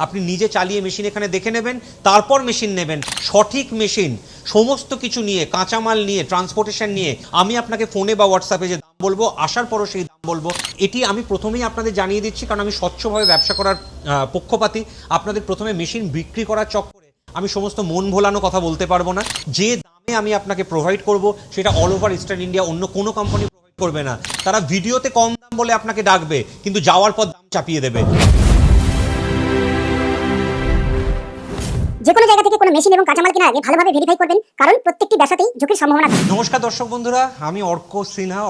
আপনি নিজে চালিয়ে মেশিন এখানে দেখে নেবেন, তারপর মেশিন নেবেন। সঠিক মেশিন সমস্ত কিছু নিয়ে, কাঁচামাল নিয়ে, ট্রান্সপোর্টেশন নিয়ে আমি আপনাকে ফোনে বা হোয়াটসঅ্যাপে যে দাম বলবো, আসার পরও সেই দাম বলবো। এটি আমি প্রথমেই আপনাদের জানিয়ে দিচ্ছি, কারণ আমি স্বচ্ছভাবে ব্যবসা করার পক্ষপাতী। আপনাদের প্রথমে মেশিন বিক্রি করার চক্করে আমি সমস্ত মন ভোলানো কথা বলতে পারবো না। যে দামে আমি আপনাকে প্রোভাইড করব সেটা অল ওভার ইস্টার্ন ইন্ডিয়া অন্য কোনো কোম্পানি প্রোভাইড করবে না। তারা ভিডিওতে কম দাম বলে আপনাকে ডাকবে, কিন্তু যাওয়ার পর দাম চাপিয়ে দেবে। যে কোনো জায়গা থেকে কোনো মেশিন এবং কাঁচামাল কেনার আগে ভালোভাবে ভেরিফাই করবেন, কারণ প্রত্যেকটি ব্যবসাতেই ঝুঁকির সম্ভাবনা থাকে। নমস্কার দর্শক বন্ধুরা, আমি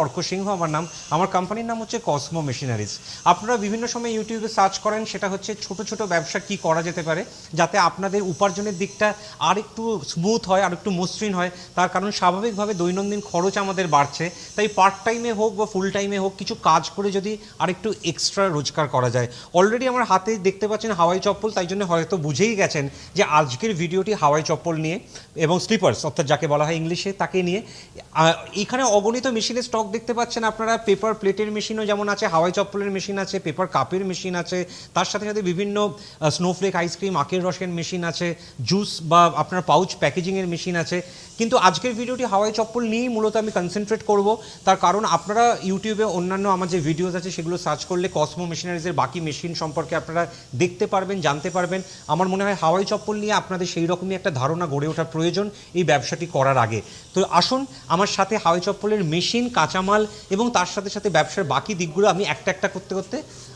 অর্ক সিংহ আমার নাম। আমার কোম্পানির নাম হচ্ছে কসমো মেশিনারিজ। আপনারা বিভিন্ন সময় ইউটিউবে সার্চ করেন, সেটা হচ্ছে ছোট ছোট ব্যবসা কি করা যেতে পারে যাতে আপনাদের উপার্জনের দিকটা আর একটু স্মুথ হয়, আর একটু মসৃণ হয়। তার কারণ স্বাভাবিকভাবে দৈনন্দিন খরচ আমাদের বাড়ছে, তাই পার্ট টাইমে হোক বা ফুল টাইমে হোক কিছু কাজ করে যদি আর একটু এক্সট্রা রোজগার করা যায়। অলরেডি আমার হাতে দেখতে পাচ্ছেন হাওয়াই চপ্পল, তাই জন্য হয়তো বুঝেই গেছেন যে আজকের ভিডিওটি হাওয়াই চপ্পল নিয়ে এবং স্লিপার্স, অর্থাৎ যাকে বলা হয় ইংলিশে, তাকে নিয়ে। এখানে অগণিত মেশিনের স্টক দেখতে পাচ্ছেন আপনারা। পেপার প্লেটের মেশিনও যেমন আছে, হাওয়াই চপ্পলের মেশিন আছে, পেপার কাপের মেশিন আছে, তার সাথে সাথে বিভিন্ন স্নোফ্লেক আইসক্রিম, আখের রসের মেশিন আছে, জুস বা আপনার পাউচ প্যাকেজিংয়ের মেশিন আছে। কিন্তু আজকের ভিডিওটি হাওয়াই চপ্পল নিয়েই মূলত আমি কনসেন্ট্রেট করব। তার কারণ আপনারা ইউটিউবে অন্যান্য আমার যে ভিডিওস আছে সেগুলো সার্চ করলে কসমো মেশিনারিজের বাকি মেশিন সম্পর্কে আপনারা দেখতে পারবেন, জানতে পারবেন। আমার মনে হয় হাওয়াই চপ্পল নিয়ে আপনাদের সেই রকমই একটা ধারণা গড়ে ওঠা প্রয়োজন এই ব্যবসাটি করার আগে। তো আসুন আমার সাথে হাওয়াই চপ্পলের মেশিন, কাঁচামাল এবং তার সাথে সাথে ব্যবসার বাকি দিকগুলো আমি একটা একটা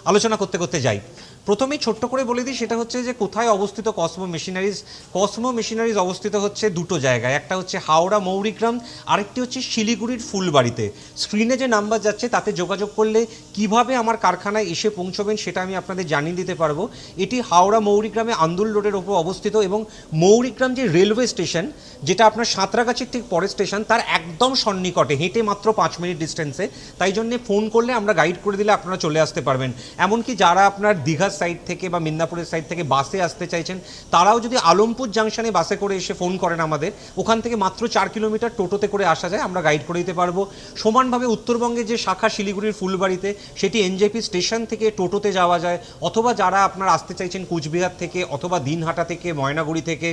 আলোচনা করতে যাই। প্রথমেই ছোট্ট করে বলে দিই, সেটা হচ্ছে যে কোথায় অবস্থিত কসমো মেশিনারিজ। কসমো মেশিনারিজ অবস্থিত হচ্ছে দুটো জায়গায়, একটা হচ্ছে হাওড়া মৌরিগ্রাম, আরেকটি হচ্ছে শিলিগুড়ির ফুলবাড়িতে। স্ক্রিনে যে নাম্বার যাচ্ছে তাতে যোগাযোগ করলে কিভাবে আমার কারখানায় এসে পৌঁছবেন সেটা আমি আপনাদের জানিয়ে দিতে পারবো। এটি হাওড়া মৌরিগ্রামে আন্দুল রোডের ওপর অবস্থিত, এবং মৌরিগ্রাম যে রেলওয়ে স্টেশন, যেটা আপনার সাঁতরাগাছির ঠিক পরের স্টেশন, তার একদম সন্নিকটে, হেঁটে মাত্র 5 মিনিট ডিস্টেন্সে। তাই জন্যে ফোন করলে আমরা গাইড করে দিলে আপনারা চলে আসতে পারবেন। এমনকি যারা আপনার দীঘার সাইড থেকে বা মিদনাপুরের সাইড থেকে বাসে আসতে চাইছেন, তারাও যদি আলমপুর জাংশনে বাসে করে এসে ফোন করেন আমাদের, ওখান থেকে মাত্র 4 কিলোমিটার টোটোতে করে আসা যায়, আমরা গাইড করে দিতে পারবো। সমানভাবে উত্তরবঙ্গে যে শাখা শিলিগুড়ির ফুলবাড়িতে, সেটি এনজেপি স্টেশন থেকে টোটোতে যাওয়া যায়, অথবা যারা আপনারা আসতে চাইছেন কুচবিহার থেকে অথবা দিনহাটা থেকে, ময়নাগুড়ি থেকে,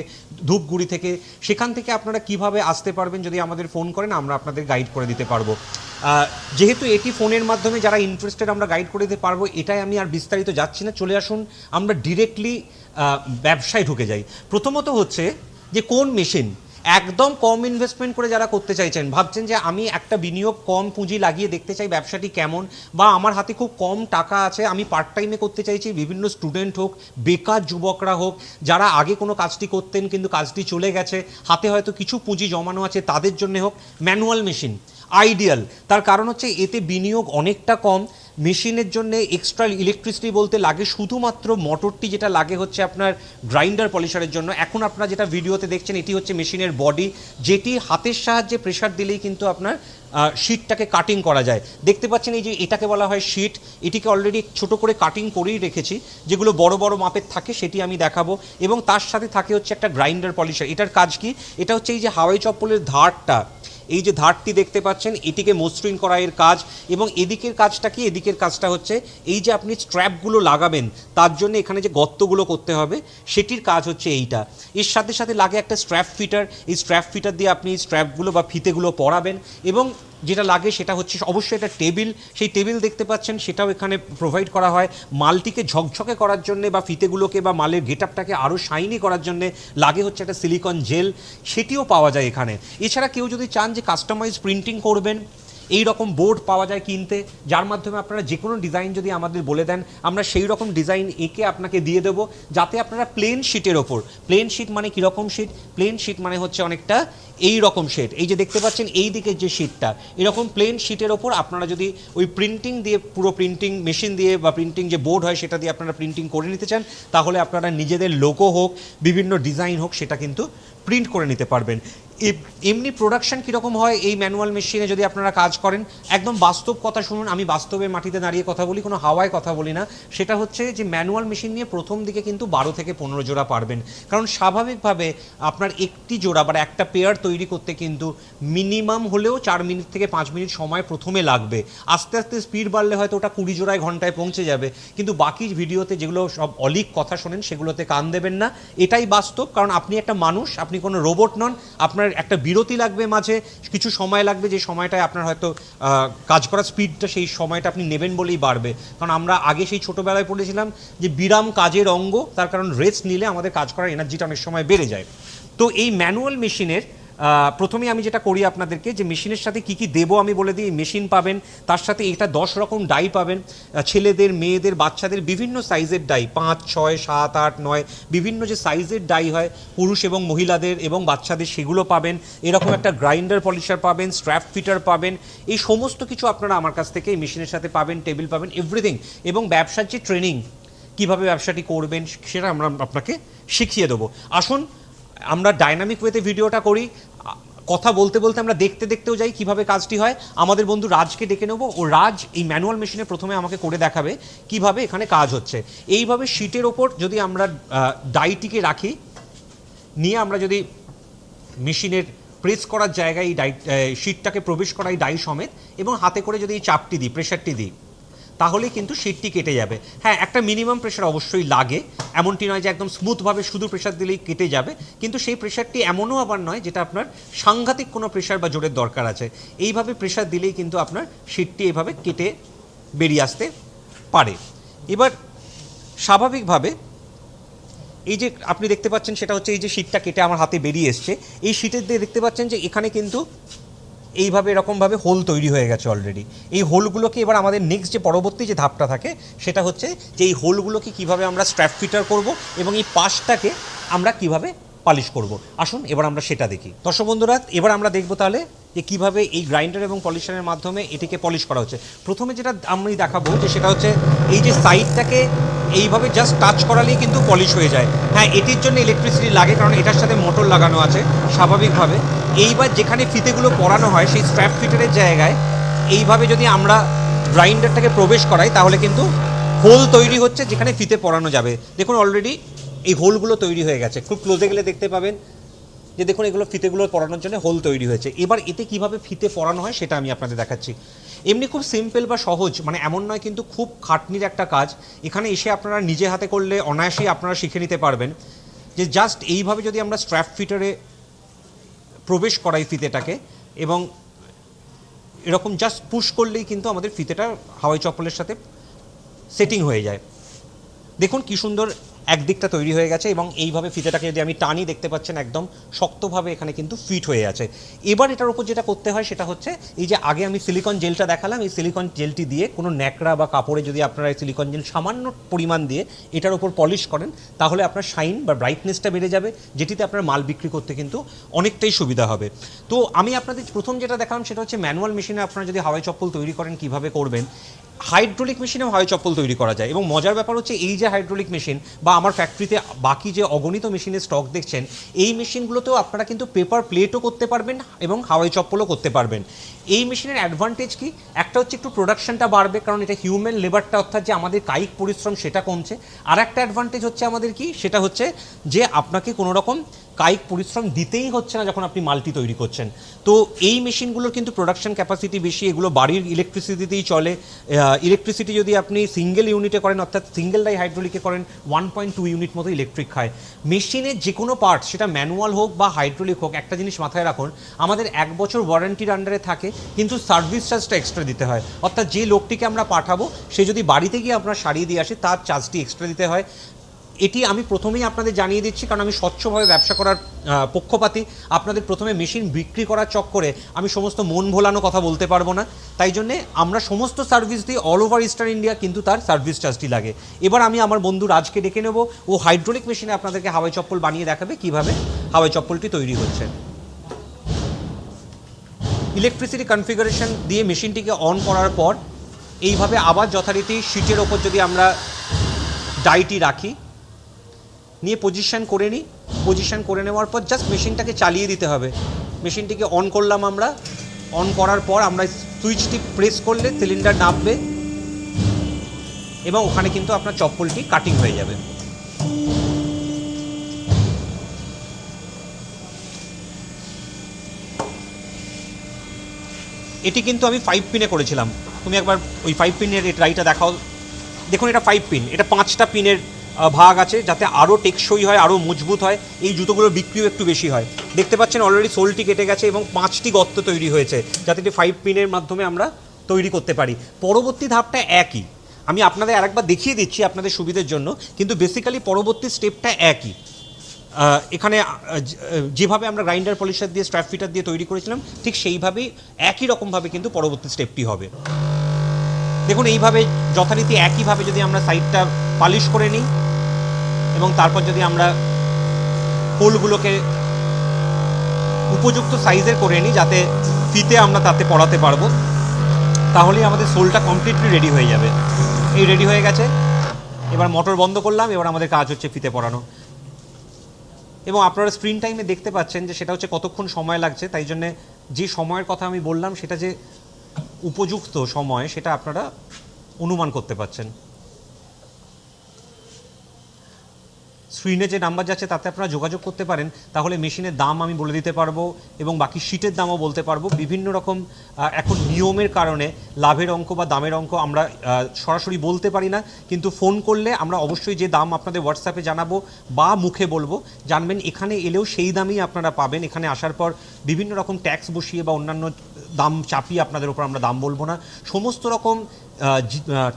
ধূপগুড়ি থেকে, সেখান থেকে আপনারা কিভাবে আসতে পারবেন যদি আমাদের ফোন করেন, আমরা আপনাদের গাইড করে দিতে পারবো। যেহেতু এটি ফোনের মাধ্যমে যারা ইন্টারেস্টেড আমরা গাইড করে দিতে পারবো, এটাই আমি আর বিস্তারিত যাচ্ছি না। চলে আসুন আমরা ডিরেক্টলি ব্যবসায় ঢুকে যাই। প্রথমত হচ্ছে যে কোন মেশিন একদম কম ইনভেস্টমেন্ট করে যারা করতে চাইছেন, ভাবছেন যে আমি একটা বিনিয়োগ কম পুঁজি লাগিয়ে দেখতে চাই ব্যবসাটি কেমন, বা আমার হাতে খুব কম টাকা আছে, আমি পার্ট টাইমে করতে চাইছি। বিভিন্ন স্টুডেন্ট হোক, বেকার যুবকরা হোক, যারা আগে কোনো কাজটি করতেন কিন্তু কাজটি চলে গেছে, হাতে হয়তো কিছু পুঁজি জমানো আছে, তাদের জন্য হোক ম্যানুয়াল মেশিন আইডিয়াল। তার কারণ হচ্ছে এতে বিনিয়োগ অনেকটা কম। মেশিনের জন্য এক্সট্রা ইলেকট্রিসিটি বলতে লাগে শুধুমাত্র মোটরটি, যেটা লাগে হচ্ছে আপনার গ্রাইন্ডার পলিশারের জন্য। এখন আপনারা যেটা ভিডিওতে দেখছেন এটি হচ্ছে মেশিনের বডি, যেটি হাতের সাহায্যে প্রেশার দিলেই কিন্তু আপনার শিটটাকে কাটিং করা যায়। দেখতে পাচ্ছেন এই যে এটাকে বলা হয় শিট, এটিকে অলরেডি ছোট করে কাটিং করেই রেখেছি। যেগুলো বড় বড় মাপের থাকে সেটি আমি দেখাবো, এবং তার সাথে থাকে হচ্ছে একটা গ্রাইন্ডার পলিশার। এটার কাজ কি? এটা হচ্ছে এই যে হাওয়াই চপ্পলের ধারটা, এই যে ধারটি দেখতে পাচ্ছেন, এটিকে মসৃণ করা এর কাজ। এবং এদিকের কাজটা কি? এদিকের কাজটা হচ্ছে এই যে আপনি স্ট্র্যাপগুলো লাগাবেন, তার জন্য এখানে যে গর্তগুলো করতে হবে সেটির কাজ হচ্ছে এইটা। এর সাথে সাথে লাগে একটা স্ট্র্যাপ ফিটার। এই স্ট্র্যাপ ফিটার দিয়ে আপনি স্ট্র্যাপগুলো বা ফিতেগুলো পরাবেন, এবং যেটা লাগে সেটা হচ্ছে অবশ্যই একটা টেবিল। সেই টেবিল দেখতে পাচ্ছেন, সেটাও এখানে প্রোভাইড করা হয়। মালটিকে ঝকঝকে করার জন্যে বা ফিতেগুলোকে বা মালের গেটআপটাকে আরও শাইনি করার জন্যে লাগে হচ্ছে একটা সিলিকন জেল, সেটিও পাওয়া যায় এখানে। এছাড়া কেউ যদি চান যে কাস্টমাইজ প্রিন্টিং করবেন, এই রকম বোর্ড পাওয়া যায় কিনতে, যার মাধ্যমে আপনারা যে কোনো ডিজাইন যদি আমাদের বলে দেন, আমরা সেই রকম ডিজাইন এঁকে আপনাকে দিয়ে দেবো, যাতে আপনারা প্লেন শিটের ওপর, প্লেন শিট মানে কীরকম শিট? প্লেন শিট মানে হচ্ছে অনেকটা এই রকম শেড, এই যে দেখতে পাচ্ছেন এই দিকের যে শিটটা, এরকম প্লেন শিটের ওপর আপনারা যদি ওই প্রিন্টিং দিয়ে, পুরো প্রিন্টিং মেশিন দিয়ে বা প্রিন্টিং যে বোর্ড হয় সেটা দিয়ে আপনারা প্রিন্টিং করে নিতে চান, তাহলে আপনারা নিজেদের লোগো হোক, বিভিন্ন ডিজাইন হোক, সেটা কিন্তু প্রিন্ট করে নিতে পারবেন। এমনি প্রোডাকশন কীরকম হয় এই ম্যানুয়াল মেশিনে যদি আপনারা কাজ করেন, একদম বাস্তব কথা শুনুন, আমি বাস্তবে মাটিতে দাঁড়িয়ে কথা বলি, কোনো হাওয়ায় কথা বলি না। সেটা হচ্ছে যে ম্যানুয়াল মেশিন নিয়ে প্রথম দিকে কিন্তু 12 থেকে 15 জোড়া পারবেন, কারণ স্বাভাবিকভাবে আপনার একটি জোড়া বা একটা পেয়ার তৈরি করতে কিন্তু মিনিমাম হলেও 4 মিনিট থেকে 5 মিনিট সময় প্রথমে লাগবে। আস্তে আস্তে স্পিড বাড়লে হয়তো ওটা 20 জোড়ায় ঘন্টায় পৌঁছে যাবে, কিন্তু বাকি ভিডিওতে যেগুলো সব অলিক কথা শোনেন সেগুলোতে কান দেবেন না। এটাই বাস্তব, কারণ আপনি একটা মানুষ, আপনি কোনো রোবট নন। আপনার একটা বিরতি লাগবে, মাঝে কিছু সময় লাগবে, যে সময়টায় আপনার হয়তো কাজ করার স্পিডটা সেই সময়টা আপনি নেবেন বলেই বাড়বে। কারণ আমরা আগে সেই ছোটোবেলায় পড়েছিলাম যে বিরাম কাজের অঙ্গ, তার কারণ রেস্ট নিলে আমাদের কাজ করার এনার্জিটা অনেক সময় বেড়ে যায়। তো এই ম্যানুয়াল মেশিনের প্রথমে আমি যেটা করি আপনাদেরকে, যে মেশিনের সাথে কী কী দেবো আমি বলে দিই। মেশিন পাবেন, তার সাথে এটা 10 রকম ডাই পাবেন, ছেলেদের, মেয়েদের, বাচ্চাদের বিভিন্ন সাইজের ডাই, 5, 6, 7, 8, 9 বিভিন্ন যে সাইজের ডাই হয় পুরুষ এবং মহিলাদের এবং বাচ্চাদের, সেগুলো পাবেন। এরকম একটা গ্রাইন্ডার পলিশার পাবেন, স্ট্র্যাপ ফিটার পাবেন, এই সমস্ত কিছু আপনারা আমার কাছ থেকে এই মেশিনের সাথে পাবেন, টেবিল পাবেন, এভরিথিং। এবং ব্যবসার যে ট্রেনিং, কীভাবে ব্যবসাটি করবেন সেটা আমরা আপনাকে শিখিয়ে দেবো। আসুন আমরা ডাইনামিক ওয়েতে ভিডিওটা করি, কথা বলতে বলতে আমরা দেখতে দেখতেও যাই কিভাবে কাজটি হয়। আমাদের বন্ধু রাজকে ডেকে নেব, ও রাজ এই ম্যানুয়াল মেশিনে প্রথমে আমাকে করে দেখাবে কিভাবে এখানে কাজ হচ্ছে। এইভাবে শিটের ওপর যদি আমরা ডাইটিকে রাখি, নিয়ে আমরা যদি মেশিনের প্রেস করার জায়গায় এই শিটটাকে প্রবেশ করা এই ডাই সমেত এবং হাতে করে যদি এই চাপটি দিই, প্রেশারটি দিই, তাহলেই কিন্তু শিটটি কেটে যাবে। হ্যাঁ, একটা মিনিমাম প্রেশার অবশ্যই লাগে, এমনটি নয় যে একদম স্মুথভাবে শুধু প্রেশার দিলেই কেটে যাবে, কিন্তু সেই প্রেশারটি এমনও আবার নয় যেটা আপনার সাংঘাতিক কোনো প্রেশার বা জোরের দরকার আছে। এইভাবে প্রেশার দিলেই কিন্তু আপনার শিটটি এভাবে কেটে বেরিয়ে আসতে পারে। এবার স্বাভাবিকভাবে এই যে আপনি দেখতে পাচ্ছেন সেটা হচ্ছে এই যে শিটটা কেটে আমার হাতে বেরিয়ে এসছে, এই শিটের দিয়ে দেখতে পাচ্ছেন যে এখানে কিন্তু এইভাবে এরকমভাবে হোল তৈরি হয়ে গেছে অলরেডি। এই হোলগুলোকে এবার আমাদের নেক্সট যে পরবর্তী যে ধাপটা থাকে সেটা হচ্ছে যে এই হোলগুলোকে কীভাবে আমরা স্ট্র্যাপ ফিটার করব এবং এই পাশটাকে আমরা কিভাবে পালিশ করব। আসুন এবার আমরা সেটা দেখি। দর্শক বন্ধুরা, এবার আমরা দেখব তাহলে যে কীভাবে এই গ্রাইন্ডার এবং পলিশারের মাধ্যমে এটিকে পলিশ করা হচ্ছে। প্রথমে যেটা আমি দেখাবো যে সেটা হচ্ছে এই যে সাইডটাকে এইভাবে জাস্ট টাচ করালেই কিন্তু পলিশ হয়ে যায়। হ্যাঁ, এটির জন্য ইলেকট্রিসিটি লাগে, কারণ এটার সাথে মোটর লাগানো আছে স্বাভাবিকভাবে। এইবার যেখানে ফিতেগুলো পরানো হয় সেই স্ট্র্যাপ ফিটারের জায়গায় এইভাবে যদি আমরা গ্রাইন্ডারটাকে প্রবেশ করাই, তাহলে কিন্তু হোল তৈরি হচ্ছে যেখানে ফিতে পরানো যাবে। দেখুন অলরেডি এই হোলগুলো তৈরি হয়ে গেছে, খুব ক্লোজে গেলে দেখতে পাবেন যে দেখুন এগুলো ফিতেগুলো পরানোর জন্য হোল তৈরি হয়েছে। এবার এতে কিভাবে ফিতে পরানো হয় সেটা আমি আপনাদের দেখাচ্ছি। এমনি খুব সিম্পল বা সহজ, মানে এমন নয় কিন্তু খুব খাটনির একটা কাজ। এখানে এসে আপনারা নিজে হাতে করলে অনায়াসেই আপনারা শিখে নিতে পারবেন। যে জাস্ট এইভাবে যদি আমরা স্ট্র্যাপ ফিটারে প্রবেশ করাই ফিতেটাকে এবং এরকম জাস্ট পুশ করলেই কিন্তু আমাদের ফিতেটা হাওয়াই চপ্পলের সাথে সেটিং হয়ে যায়। দেখুন কি সুন্দর একদিকটা তৈরি হয়ে গেছে এবং এইভাবে ফিতেটাকে যদি আমি টানি, দেখতে পাচ্ছেন একদম শক্তভাবে এখানে কিন্তু ফিট হয়ে আছে। এবার এটার উপর যেটা করতে হয় সেটা হচ্ছে এই যে আগে আমি সিলিকন জেলটা দেখালাম, এই সিলিকন জেলটি দিয়ে কোনো ন্যাকড়া বা কাপড়ে যদি আপনারা এই সিলিকন জেল সামান্য পরিমাণ দিয়ে এটার উপর পলিশ করেন, তাহলে আপনার শাইন বা ব্রাইটনেসটা বেড়ে যাবে, যেটিতে আপনার মাল বিক্রি করতে কিন্তু অনেকটাই সুবিধা হবে। তো আমি আপনাদের প্রথম যেটা দেখালাম সেটা হচ্ছে ম্যানুয়াল মেশিনে আপনারা যদি হাওয়াই চপ্পল তৈরি করেন কীভাবে করবেন। হাইড্রোলিক মেশিনেও হাওয়াই চপ্পল তৈরি করা যায় এবং মজার ব্যাপার হচ্ছে এই যে হাইড্রোলিক মেশিন বা আমার ফ্যাক্টরিতে বাকি যে অগণিত মেশিনের স্টক দেখছেন, এই মেশিনগুলোতেও আপনারা কিন্তু পেপার প্লেটও করতে পারবেন এবং হাওয়াই চপ্পলও করতে পারবেন। এই মেশিনের অ্যাডভান্টেজ কি? একটা হচ্ছে একটু প্রোডাকশনটা বাড়বে, কারণ এটা হিউম্যান লেবারটা অর্থাৎ যে আমাদের কায়িক পরিশ্রম সেটা কমছে। আর একটা অ্যাডভান্টেজ হচ্ছে আমাদের কি, সেটা হচ্ছে যে আপনাকে কোনো রকম কায়িক পরিশ্রম দিতেই হচ্ছে না যখন আপনি মালটি তৈরি করছেন। তো এই মেশিনগুলোর কিন্তু প্রোডাকশন ক্যাপাসিটি বেশি, এগুলো বাড়ির ইলেকট্রিসিটিতেই চলে। ইলেকট্রিসিটি যদি আপনি সিঙ্গেল ইউনিটে করেন অর্থাৎ সিঙ্গেল ডাই হাইড্রোলিকে করেন 1.2 ইউনিট মতো ইলেকট্রিক খায়। মেশিনের যে কোনো পার্ট, সেটা ম্যানুয়াল হোক বা হাইড্রোলিক হোক, একটা জিনিস মাথায় রাখুন, আমাদের 1 বছর ওয়ারেন্টির আন্ডারে থাকে, কিন্তু সার্ভিস চার্জটা এক্সট্রা দিতে হয়। অর্থাৎ যে লোকটিকে আমরা পাঠাবো সে যদি বাড়িতে গিয়ে আপনার সারিয়ে দিয়ে আসে, তার চার্জটি এক্সট্রা দিতে হয়। এটি আমি প্রথমেই আপনাদের জানিয়ে দিচ্ছি, কারণ আমি স্বচ্ছভাবে ব্যবসা করার পক্ষপাতী। আপনাদের প্রথমে মেশিন বিক্রি করার চক্করে আমি সমস্ত মন ভোলানো কথা বলতে পারবো না, তাই জন্যে আমরা সমস্ত সার্ভিস দিই অল ওভার ইস্টার্ন ইন্ডিয়া, কিন্তু তার সার্ভিস চার্জটি লাগে। এবার আমি আমার বন্ধু রাজকে ডেকে নেব, ও হাইড্রোলিক মেশিনে আপনাদেরকে হাওয়াই চপ্পল বানিয়ে দেখাবে কীভাবে হাওয়াই চপ্পলটি তৈরি হচ্ছে। ইলেকট্রিসিটি কনফিগারেশন দিয়ে মেশিনটিকে অন করার পর এইভাবে আবার যথারীতি শিটের ওপর যদি আমরা ডাইটি রাখি, নিয়ে পজিশন করে নিই, পজিশন করে নেওয়ার পর জাস্ট মেশিনটাকে চালিয়ে দিতে হবে। মেশিনটিকে অন করলাম আমরা। অন করার পর আমরা সুইচটি প্রেস করলে সিলিন্ডার নামবে এবং ওখানে কিন্তু আপনার চপ্পলটি কাটিং হয়ে যাবে। এটি কিন্তু আমি 5 পিনে করেছিলাম। তুমি একবার ওই 5 পিনের ট্রাইটা দেখাও। দেখুন এটা 5 পিন, এটা 5টা পিনের ভাগ আছে যাতে আরও টেকসই হয়, আরও মজবুত হয়। এই জুতোগুলোর বিক্রিও একটু বেশি হয়। দেখতে পাচ্ছেন অলরেডি সোলটি কেটে গেছে এবং 5টি গর্ত তৈরি হয়েছে যাতে এটি 5 পিনের মাধ্যমে আমরা তৈরি করতে পারি। পরবর্তী ধাপটা একই, আমি আপনাদের আরেকবার দেখিয়ে দিচ্ছি আপনাদের সুবিধার জন্য, কিন্তু বেসিক্যালি পরবর্তী স্টেপটা একই। এখানে যেভাবে আমরা গ্রাইন্ডার পলিশার দিয়ে স্ট্র্যাপ ফিটার দিয়ে তৈরি করেছিলাম ঠিক সেইভাবেই একই রকমভাবে কিন্তু পরবর্তী স্টেপটি হবে। দেখুন এইভাবে যথারীতি একইভাবে যদি আমরা সাইডটা পালিশ করে নিই এবং তারপর যদি আমরা হোলগুলোকে উপযুক্ত সাইজের করে নিই যাতে ফিতে আমরা তাতে পরাতে পারবো, তাহলেই আমাদের সোলটা কমপ্লিটলি রেডি হয়ে যাবে। এই রেডি হয়ে গেছে, এবার মোটর বন্ধ করলাম, এবার আমাদের কাজ হচ্ছে ফিতে পরানো। এবং আপনারা স্ক্রিন টাইমে দেখতে পাচ্ছেন যে সেটা হচ্ছে কতক্ষণ সময় লাগছে, তাই জন্যে যে সময়ের কথা আমি বললাম সেটা যে উপযুক্ত সময় সেটা আপনারা অনুমান করতে পারছেন। স্ক্রিনে যে নাম্বার যাচ্ছে তাতে আপনারা যোগাযোগ করতে পারেন, তাহলে মেশিনের দাম আমি বলে দিতে পারবো এবং বাকি শিটের দামও বলতে পারবো। বিভিন্ন রকম এখন নিয়মের কারণে লাভের অঙ্ক বা দামের অঙ্ক আমরা সরাসরি বলতে পারি না, কিন্তু ফোন করলে আমরা অবশ্যই যে দাম আপনাদের হোয়াটসঅ্যাপে জানাবো বা মুখে বলবো, জানবেন এখানে এলেও সেই দামই আপনারা পাবেন। এখানে আসার পর বিভিন্ন রকম ট্যাক্স বসিয়ে বা অন্যান্য দাম চাপিয়ে আপনাদের উপর আমরা দাম বলবো না। সমস্ত রকম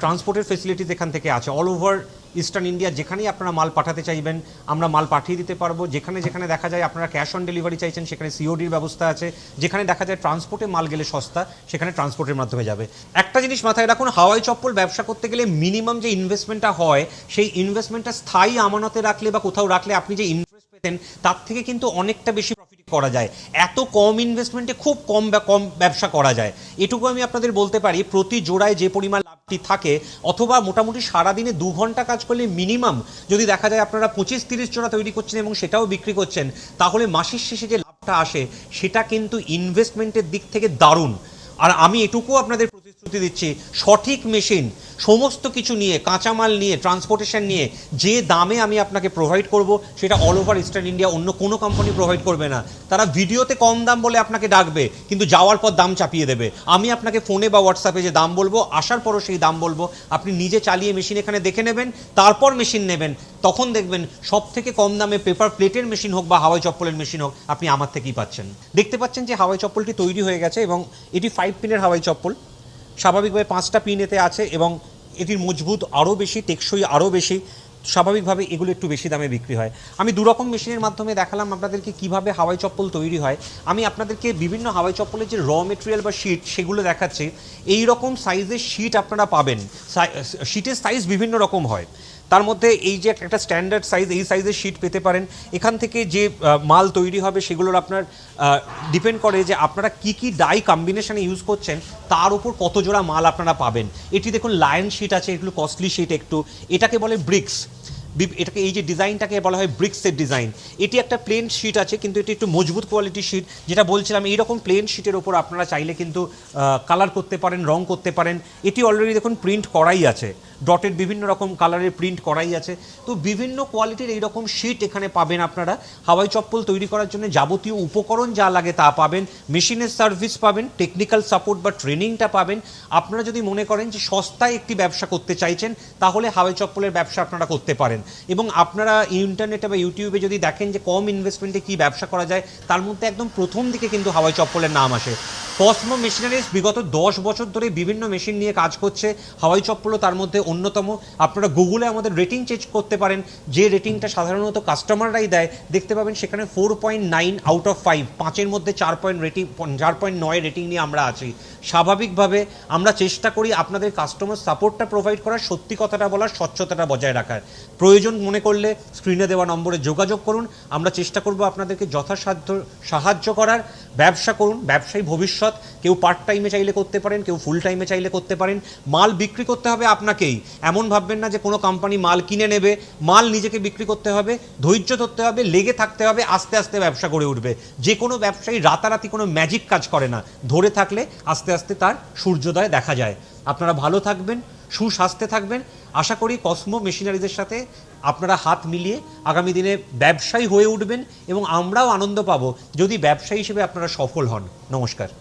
ট্রান্সপোর্টের ফেসিলিটিস এখান থেকে আছে। অল ওভার ইস্টার্ন ইন্ডিয়া যেখানেই আপনারা মাল পাঠাতে চাইবেন আমরা মাল পাঠিয়ে দিতে পারবো। যেখানে যেখানে দেখা যায় আপনারা ক্যাশ অন ডেলিভারি চাইছেন সেখানে সিওডির ব্যবস্থা আছে। যেখানে দেখা যায় ট্রান্সপোর্টে মাল গেলে সস্তা সেখানে ট্রান্সপোর্টের মাধ্যমে যাবে। একটা জিনিস মাথায় রাখুন, হাওয়াই চপ্পল ব্যবসা করতে গেলে মিনিমাম যে ইনভেস্টমেন্টটা হয় সেই ইনভেস্টমেন্টটা স্থায়ী আমানতে রাখলে বা কোথাও রাখলে আপনি যে ইন্টারেস্ট পেতেন তার থেকে কিন্তু অনেকটা বেশি প্রফিট করা যায়। এত কম ইনভেস্টমেন্টে খুব কম ব্যবসা করা যায়। এটুকু আমি আপনাদের বলতে পারি, প্রতি জোড়ায় যে পরিমাণ লাভটি থাকে, অথবা মোটামুটি সারাদিনে 2 ঘন্টা কাজ করলে মিনিমাম যদি দেখা যায় আপনারা 25-30 জোড়া তৈরি করছেন এবং সেটাও বিক্রি করছেন, তাহলে মাসের শেষে যে লাভটা আসে সেটা কিন্তু ইনভেস্টমেন্টের দিক থেকে দারুণ। আর আমি এটুকু আপনাদের প্রতিশ্রুতি দিচ্ছি, সঠিক মেশিন সমস্ত কিছু নিয়ে, কাঁচামাল নিয়ে, ট্রান্সপোর্টেশন নিয়ে যে দামে আমি আপনাকে প্রোভাইড করব সেটা অল ওভার ইস্টার্ন ইন্ডিয়া অন্য কোনো কোম্পানি প্রোভাইড করবে না। তারা ভিডিওতে কম দাম বলে আপনাকে ডাকবে কিন্তু যাওয়ার পর দাম চাপিয়ে দেবে। আমি আপনাকে ফোনে বা হোয়াটসঅ্যাপে যে দাম বলবো, আসার পরও সেই দাম বলবো, আপনি নিজে চালিয়ে মেশিন এখানে দেখে নেবেন, তারপর মেশিন নেবেন। তখন দেখবেন সব থেকে কম দামে পেপার প্লেটের মেশিন হোক বা হাওয়াই চপ্পলের মেশিন হোক আপনি আমার থেকেই পাচ্ছেন। দেখতে পাচ্ছেন যে হাওয়াই চপ্পলটি তৈরি হয়ে গেছে এবং এটি 5 পিনের হাওয়াই চপ্পল। স্বাভাবিকভাবে 5টা পিন এতে আছে এবং এটির মজবুত আরও বেশি, টেকসই আরও বেশি। স্বাভাবিকভাবে এগুলো একটু বেশি দামে বিক্রি হয়। আমি দুরকম মেশিনের মাধ্যমে দেখালাম আপনাদেরকে কিভাবে হাওয়াই চপ্পল তৈরি হয়। আমি আপনাদেরকে বিভিন্ন হাওয়াই চপ্পলের যে র মেটেরিয়াল বা শিট সেগুলো দেখাচ্ছি। এই রকম সাইজের শিট আপনারা পাবেন। শিটের সাইজ বিভিন্ন রকম হয়, তার মধ্যে এই যে একটা স্ট্যান্ডার্ড সাইজ, এই সাইজের শিট পেতে পারেন। এখান থেকে যে মাল তৈরি হবে সেগুলোর আপনার ডিপেন্ড করে যে আপনারা কি কি ডাই কম্বিনেশনে ইউজ করছেন তার উপর কত জোড়া মাল আপনারা পাবেন। এটি দেখুন লায়ন শিট আছে, এগুলো কস্টলি শিট একটু, এটাকে বলে ব্রিক্স। এটাকে এই যে ডিজাইনটাকে বলা হয় ব্রিক্সের ডিজাইন। এটি একটা প্লেন শিট আছে কিন্তু এটি একটু মজবুত কোয়ালিটির শিট। যেটা বলছিলাম, এইরকম প্লেন শিটের ওপর আপনারা চাইলে কিন্তু কালার করতে পারেন, রং করতে পারেন। এটি অলরেডি দেখুন প্রিন্ট করাই আছে, ডটের বিভিন্ন রকম কালারের প্রিন্ট করাই আছে। তো বিভিন্ন কোয়ালিটির এইরকম শিট এখানে পাবেন আপনারা। হাওয়াই চপ্পল তৈরি করার জন্য যাবতীয় উপকরণ যা লাগে তা পাবেন, মেশিনের সার্ভিস পাবেন, টেকনিক্যাল সাপোর্ট বা ট্রেনিংটা পাবেন। আপনারা যদি মনে করেন যে সস্তায় একটি ব্যবসা করতে চাইছেন তাহলে হাওয়াই চপ্পলের ব্যবসা আপনারা করতে পারেন। এবং আপনারা ইন্টারনেটে বা ইউটিউবে যদি দেখেন যে কম ইনভেস্টমেন্টে কী ব্যবসা করা যায়, তার মধ্যে একদম প্রথম দিকে কিন্তু হাওয়াই চপ্পলের নাম আসে। কসমো মেশিনারিজ বিগত 10 বছর ধরে বিভিন্ন মেশিন নিয়ে কাজ করছে, হাওয়াই চপ্পলও তার মধ্যে অন্যতম। আপনারা গুগলে আমাদের রেটিং চেক করতে পারেন, যে রেটিংটা সাধারণত কাস্টমাররাই দেয়, দেখতে পাবেন সেখানে 4.9 আউট অফ 5, 5-এর মধ্যে 4.9 রেটিং নিয়ে আমরা আছি। স্বাভাবিকভাবে আমরা চেষ্টা করি আপনাদের কাস্টমার সাপোর্টটা প্রোভাইড করার, সত্যি কথাটা বলার, স্বচ্ছতাটা বজায় রাখার। প্রয়োজন মনে করলে স্ক্রিনে দেওয়া নম্বরে যোগাযোগ করুন। আমরা চেষ্টা করব আপনাদেরকে যথাসাধ্য সাহায্য করার। ব্যবসা করুন, ব্যবসায়ী ভবিষ্যৎ। কেউ পার্ট টাইমে চাইলে করতে পারেন, কেউ ফুল টাইমে চাইলে করতে পারেন। মাল বিক্রি করতে হবে আপনাকেই, এমন ভাববেন না যে কোনো কোম্পানি মাল কিনে নেবে। মাল নিজেকে বিক্রি করতে হবে, ধৈর্য ধরতে হবে, লেগে থাকতে হবে, আস্তে আস্তে ব্যবসা গড়ে উঠবে। যে কোনো ব্যবসায়ী রাতারাতি কোনো ম্যাজিক কাজ করে না, ধরে থাকলে আস্তে আস্তে তার সূর্যোদয় দেখা যায়। আপনারা ভালো থাকবেন, সুস্বাস্থ্যে থাকবেন। আশা করি কসমো মেশিনারিজের সাথে আপনারা হাত মিলিয়ে আগামী দিনে ব্যবসায়ী হয়ে উঠবেন এবং আমরাও আনন্দ পাবো যদি ব্যবসায়ী হিসেবে আপনারা সফল হন। নমস্কার।